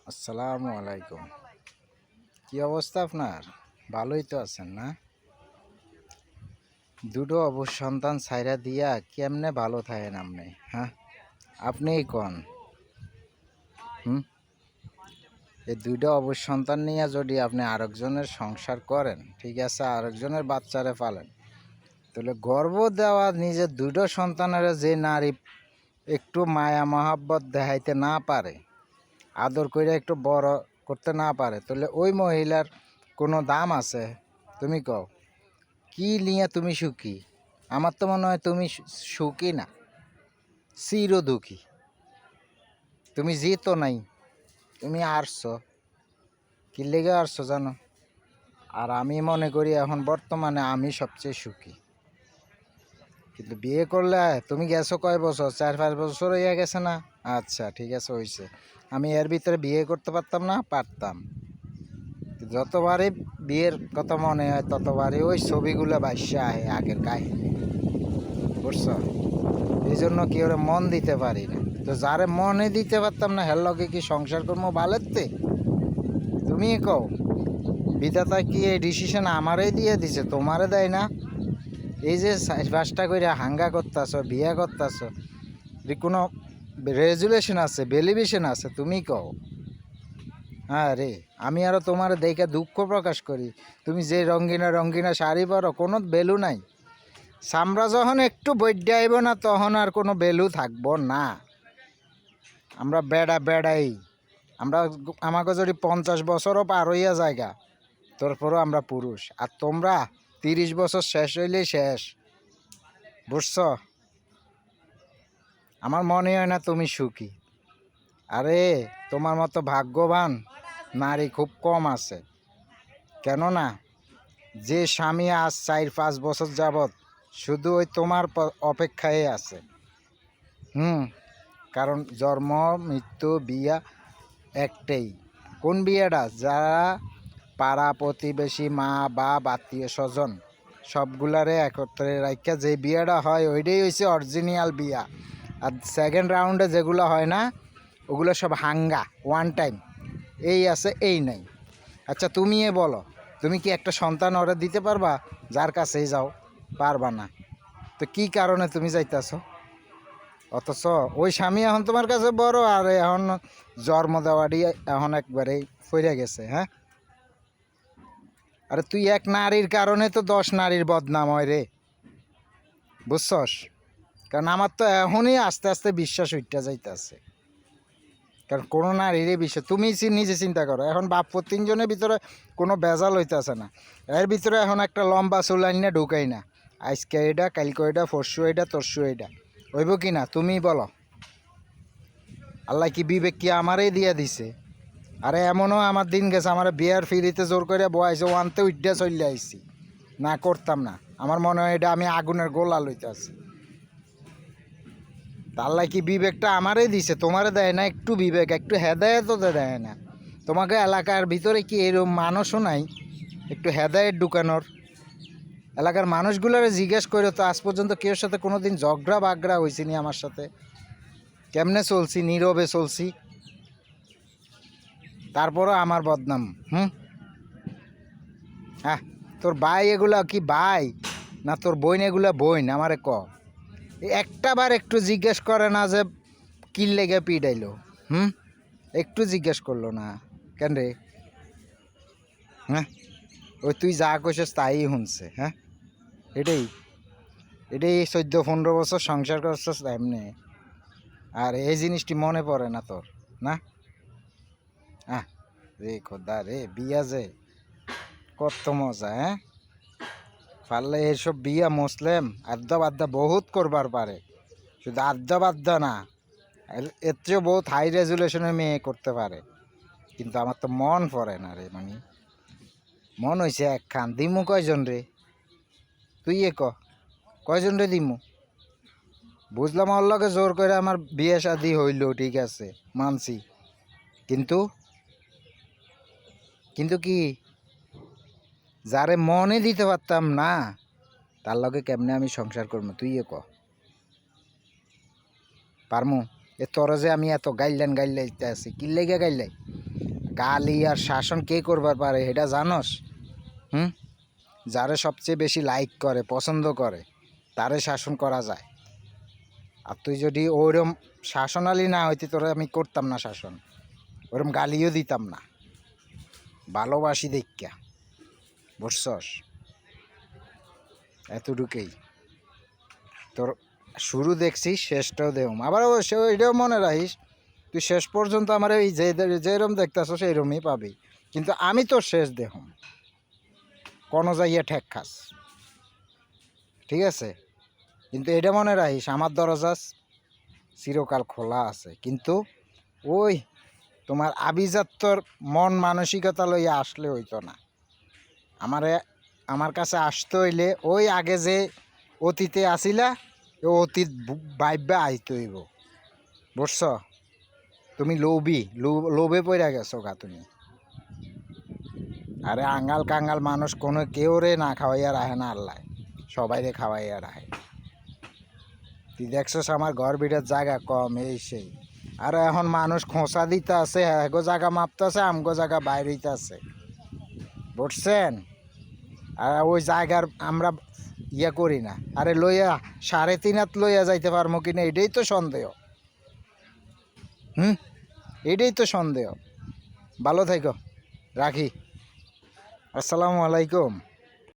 আসসালামু আলাইকুম। কি অবস্থা আপনার? ভালোই তো আছেন না? দুটো অবশ্য সন্তান ছাইরা দিয়া কেমনে ভালো থাকেন আপনি? হ্যাঁ, আপনিই কন। হুম, এই দুইটা অবশ্য সন্তান নিয়ে যদি আপনি আরেকজনের সংসার করেন, ঠিক আছে, আরেকজনের বাচ্চারে পালেন, তাহলে গর্ভ দেওয়া নিজের দুটো সন্তানের যে নারী একটু মায়া মহাব্বত দেখাইতে না পারে, আদর করে একটু বড় করতে না পারে, তাহলে ওই মহিলার কোনো দাম আছে? তুমি কও, কি নিয়ে তুমি সুখী? আমার তো মনে হয় তুমি সুখী না, চির দুঃখী। তুমি জিতো নাই, তুমি আরছো, কি লেগে আরছো জানো? আর আমি মনে করি এখন বর্তমানে আমি সবচেয়ে সুখী। কিন্তু বিয়ে করলে তুমি গেছো কয় বছর? 4-5 বছর হয়ে গেছে না? আচ্ছা, ঠিক আছে, হয়েছে। আমি এর ভিতরে বিয়ে করতে পারতাম না? পারতাম। যতবারই বিয়ের কথা মনে হয় ততবারই ওই ছবিগুলো বাইসা আহে আগের কাহিনী, বুঝছো? এই জন্য কি ওরা মন দিতে পারি না। তো যারে মনে দিতে পারতাম না হের লগে কি সংসার করবো বালেতে? তুমি কও, বিধাতা কি এই ডিসিশন আমারই দিয়ে দিছে, তোমারে দেয় না? এই যে 5টা করে হাঙ্গা করতেছ, বিয়ে করতেছ, কোনো রেজুলেশন আছে, ভ্যালিডেশন আছে? তুমি কও। হ্যাঁ রে, আমি আরও তোমার দেখে দুঃখ প্রকাশ করি। তুমি যে রঙ্গিনা রঙ্গিনা শাড়ি পরো, কোনো ভ্যালু নাই। চামড়া যখন একটু বৈদ্য আইব না, তখন আর কোনো ভ্যালু থাকবো না। আমরা বেড়াই, আমরা আমাকে যদি 50 বছরও পার হইয়া জায়গা, তারপরও আমরা পুরুষ। আর তোমরা 30 বছর শেষ হইলেই শেষ, বুঝছ? আমার মনে হয় না তুমি সুখী। আরে, তোমার মতো ভাগ্যবান নারী খুব কম আছে। কেননা যে স্বামী আজ 4-5 বছর যাবৎ শুধু ওই তোমার অপেক্ষায় আছে। কারণ জন্ম, মৃত্যু, বিয়া একটাই। কোন বিয়েটা? যারা পাড়া প্রতিবেশী, মা বাপ, আত্মীয় স্বজন সবগুলারে একত্রে রাখা যে বিয়েটা হয়, ওইটাই হয়েছে অরিজিনাল বিয়া। আর সেকেন্ড রাউন্ডে যেগুলো হয় না, ওগুলো সব হাঙ্গা, ওয়ান টাইম। এই আছে, এই নাই। আচ্ছা, তুমি বলো, তুমি কি একটা সন্তান ওরা দিতে পারবা? যার কাছেই যাও, পারবা না। তো কি কারণে তুমি যাইতেছ? অথচ ওই স্বামী এখন তোমার কাছে বড়, আর এখন জন্ম দেওয়াটি এখন একবারেই ফিরে গেছে। হ্যাঁ, আরে তুই এক নারীর কারণে তো 10 নারীর বদনাম হয় রে, বুঝছস? কারণ আমার তো এখনই আস্তে আস্তে বিশ্বাস উঠতে যাইতেছে। কারণ কোনো নারীরই বিষয়, তুমি নিজে চিন্তা করো, এখন বাপ 3 জনের ভিতরে কোনো বেজাল হইতেছে না। এর ভিতরে এখন একটা লম্বা চুলাইন না ঢুকাই না, আজকে এটা, কালকে এটা, পরশু এটা, তরশু এটা, হইব কি না? তুমি বলো। আল্লাহ কি বিবেক কি আমারই দিয়ে দিছে? আরে এমনও আমার দিন গেছে, আমার বিয়ার ফিরিতে জোর করে বয়াইছে, ওয়ানতে উঠে চলে আইছি, না করতাম না। আমার মনে হয় এটা আমি আগুনের গোলা লইতে আছি। আল্লাহ কি বিবেকটা আমারই দিছে, তোমারে দেয় না? একটু বিবেক, একটু হেদায়েত তো দেয় না? তোমাকে এলাকার ভিতরে কি এরকম মানুষও নাই একটু হেদায়েত ঢুকানোর? এলাকার মানুষগুলোরে জিজ্ঞেস করে তো আজ পর্যন্ত কেউ সাথে কোনো দিন ঝগড়া বাগড়া হয়েছে নি আমার সাথে? কেমনে চলছি? নীরবে চলছি, তারপরও আমার বদনাম। হ্যাঁ, তোর ভাই এগুলা কি ভাই, না তোর বোন এগুলা বোন? আমারে ক, একটা বার একটু জিজ্ঞেস করে না যে কি লেগে পিটাইলো? একটু জিজ্ঞেস করলো না কেন রে? হ্যাঁ, ওই তুই যা কইছিস তাই শুনছে। হ্যাঁ, এটাই এটাই 14-15 বছর সংসার করছিস এমনি, আর এই জিনিসটি মনে পড়ে না তোর? না, হ্যাঁ রে খোদা রে, বিয়া যে কত মজা! হ্যাঁ, পারলে এইসব বিয়া মুসলিম আড্ডা বাদ্দা বহুত করবার পারে, শুধু আড্ডা বাদ্দা না, এর চেয়েও বহুত হাই রেজুলেশনের মেয়ে করতে পারে। কিন্তু আমার তো মন পড়ে না রে, মানে মন হয়েছে একখান। দিমু কয়জন রে? তুই কয়জন রে দিমু? বুঝলাম ওর লগে জোর করে আমার বিয়ে শাদি হইল, ঠিক আছে, মানছি। কিন্তু কিন্তু কি, যারে মনে দিতে পারতাম না, তার লগে কেমনে আমি সংসার করবো? তুই পারমু? এ তোর যে আমি এত গাইলাইতে আছি, কি লেগে গাইলাই? গালি আর শাসন কে করবার পারে এটা জানোস? হুম? যারে সবচেয়ে বেশি লাইক করে, পছন্দ করে, তারে শাসন করা যায়। আর তুই যদি ওইরকম শাসনালি না হইতি, তোরা আমি করতাম না শাসন, ওরকম গালিও দিতাম না। ভালোবাসি দেখা, বুঝছস? এতটুকুই তোর। শুরু দেখছিস, শেষটাও দেহম। আবার অবশ্য এটাও মনে রাখিস, তুই শেষ পর্যন্ত আমার এই যেরম দেখতেছ সেইরমই পাবি, কিন্তু আমি তোর শেষ দেহম, কোনো যাইয়া ঠেক খাস, ঠিক আছে? কিন্তু এটা মনে রাখিস, আমার দরজা চিরকাল খোলা আছে। কিন্তু ওই তোমার আভিজাত্যর মন মানসিকতা লইয়া আসলে হইতো না। আমার কাছে আসতে হইলে ওই আগে যে অতীতে আসিলা, ও অতীত ভাইবা আইতে হইব, বুঝছ? তুমি লোভে পড়া গেছো গা তুমি। আরে আঙ্গাল কাঙ্গাল মানুষ কোনো কেউ রে না খাওয়াইয়া রাখে না আল্লাহ, সবাই রে খাওয়াইয়া রাখে। তুই দেখছস আমার ঘর বিটার জায়গা কম, এই সেই। আর এখন মানুষ খোঁচা দিতে আছে, এগো জায়গা মাপতেছে, আমগো জায়গা বাইরেতে আছে, বুঝছেন? আর ওই জায়গার আমরা ইয়ে করি না। আরে লইয়া 3.5 হাত লইয়া যাইতে পারবো কিনা এটাই তো সন্দেহ। এটাই তো সন্দেহ। ভালো থাকো, রাখি। আসসালামু আলাইকুম।